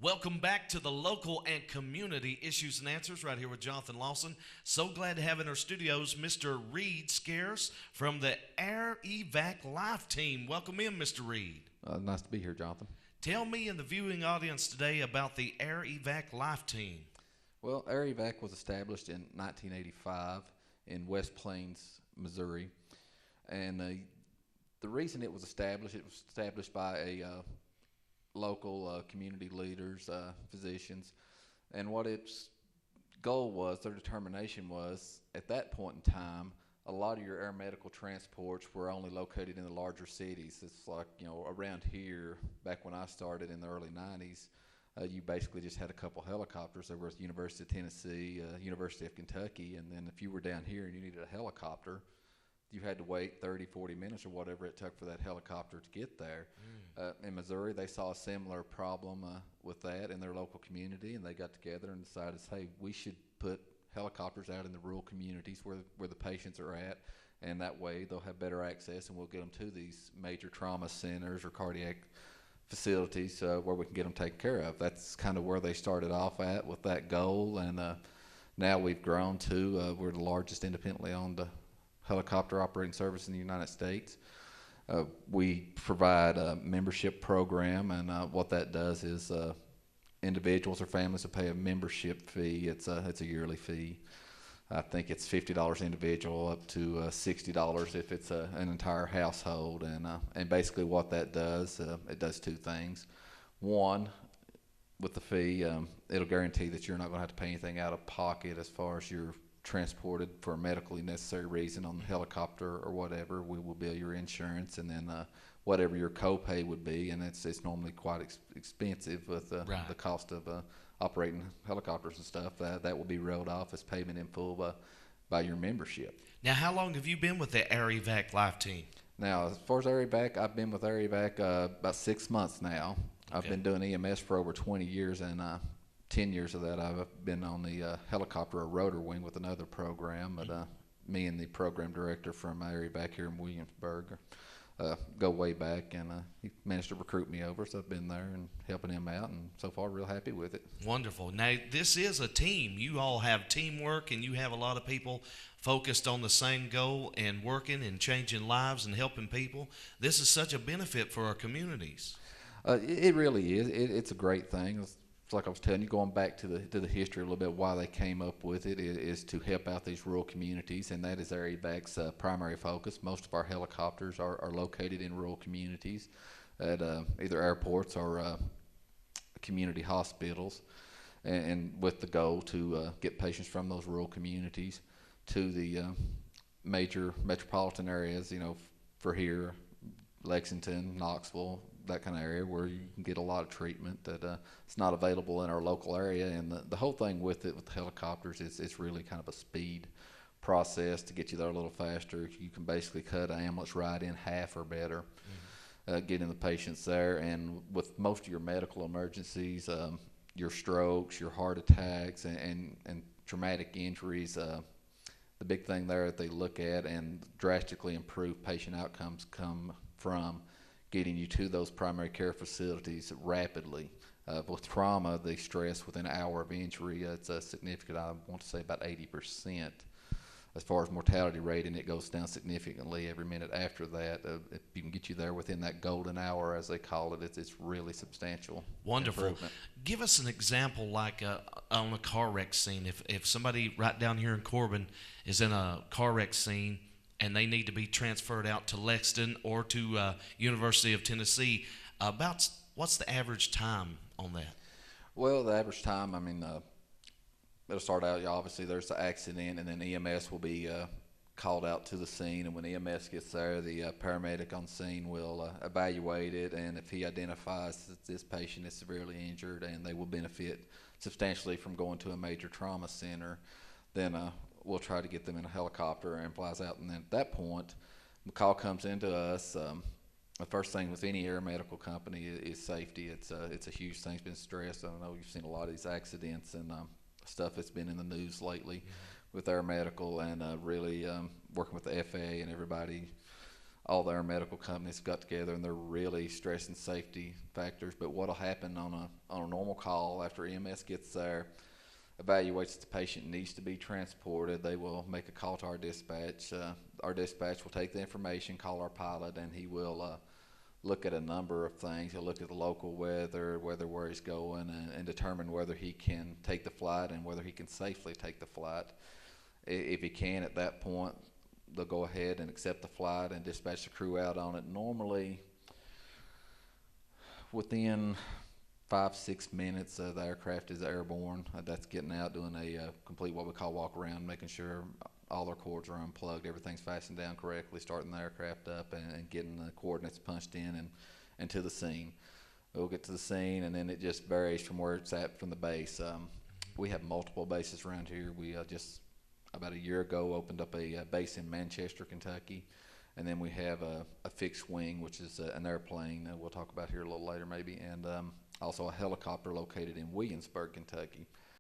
Welcome back to the local and community issues and answers right here with Jonathan Lawson. So glad to have in our studios Mr. Reed Scares from the Air Evac Life Team. Welcome in, Mr. Reed. Nice to be here, Jonathan. Tell me and the viewing audience today about the Air Evac Life Team. Well, Air Evac was established in 1985 in West Plains, Missouri, and the reason it was established by a local community leaders, physicians, and what its goal was, their determination was, at that point in time, a lot of your air medical transports were only located in the larger cities. It's like, around here, back when I started in the early 90s, you basically just had a couple helicopters. They were at the University of Tennessee, University of Kentucky, and then if you were down here and you needed a helicopter, you had to wait 30, 40 minutes or whatever it took for that helicopter to get there. In Missouri, they saw a similar problem with that in their local community, and they got together and decided, hey, we should put helicopters out in the rural communities where the patients are at, and that way they'll have better access, and we'll get them to these major trauma centers or cardiac facilities where we can get them taken care of. That's kind of where they started off at with that goal, and now we've grown to we're the largest independently owned helicopter operating service in the United States. We provide a membership program, and what that does is individuals or families will pay a membership fee. It's a yearly fee. I think it's $50 individual up to $60 if it's an entire household. And basically what that does, it does two things. One, with the fee, it'll guarantee that you're not going to have to pay anything out of pocket as far as you're transported for a medically necessary reason on the helicopter or whatever. We will bill your insurance, and then whatever your copay would be, and it's normally quite expensive with the cost of operating helicopters and stuff. That will be rolled off as payment in full by your membership. Now, how long have you been with the Air Evac Life Team? Now, as far as Air Evac, I've been with Air Evac about 6 months now. I've been doing EMS for over 20 years, and 10 years of that I've been on the helicopter or rotor wing with another program. But me and the program director from Air Evac here in Williamsburg go way back, and he managed to recruit me over, so I've been there and helping him out, and so far real happy with it. Wonderful. Now, this is a team. You all have teamwork, and you have a lot of people focused on the same goal and working and changing lives and helping people. This is such a benefit for our communities. It really is. It's a great thing. It's like I was telling you, going back to the history a little bit, why they came up with it is to help out these rural communities, and that is Air Evac's primary focus. Most of our helicopters are located in rural communities at either airports or community hospitals, and with the goal to get patients from those rural communities to the major metropolitan areas, for here, Lexington, Knoxville, that kind of area where you can get a lot of treatment that it's not available in our local area. And the whole thing with the helicopters is it's really kind of a speed process to get you there a little faster. You can basically cut an ambulance ride in half or better, getting the patients there. And with most of your medical emergencies, your strokes, your heart attacks, and traumatic injuries, the big thing there that they look at and drastically improve patient outcomes come from getting you to those primary care facilities rapidly. With trauma, the stress within an hour of injury, it's a significant, I want to say about 80%. As far as mortality rate, and it goes down significantly every minute after that. If you can get you there within that golden hour, as they call it, it's really substantial. Wonderful. Improvement. Give us an example like on a car wreck scene. If somebody right down here in Corbin is in a car wreck scene and they need to be transferred out to Lexington or to University of Tennessee, about what's the average time on that? Well, the average time, it'll start out, obviously there's the accident, and then EMS will be called out to the scene, and when EMS gets there, the paramedic on scene will evaluate it, and if he identifies that this patient is severely injured and they will benefit substantially from going to a major trauma center, then we'll try to get them in a helicopter and flies out. And then at that point, the call comes into us. The first thing with any air medical company is safety. It's a huge thing. It's been stressed. I know you've seen a lot of these accidents and stuff that's been in the news lately with air medical, and really working with the FAA and everybody all their medical companies got together and they're really stressing safety factors. But what'll happen on a normal call after EMS gets there, evaluates if the patient needs to be transported, they will make a call to our dispatch. Our dispatch will take the information, call our pilot, and he will look at a number of things. He'll look at the local weather, where he's going, and determine whether he can take the flight and whether he can safely take the flight. If he can, at that point, they'll go ahead and accept the flight and dispatch the crew out on it. Normally, within 5-6 minutes, the aircraft is airborne. That's getting out, doing a complete what we call walk around, making sure all their cords are unplugged, everything's fastened down correctly, starting the aircraft up and getting the coordinates punched in and to the scene. We'll get to the scene, and then it just varies from where it's at from the base. We have multiple bases around here. We just about a year ago opened up a base in Manchester, Kentucky, and then we have a fixed wing, which is an airplane we'll talk about here a little later maybe, and also a helicopter located in Williamsburg, Kentucky.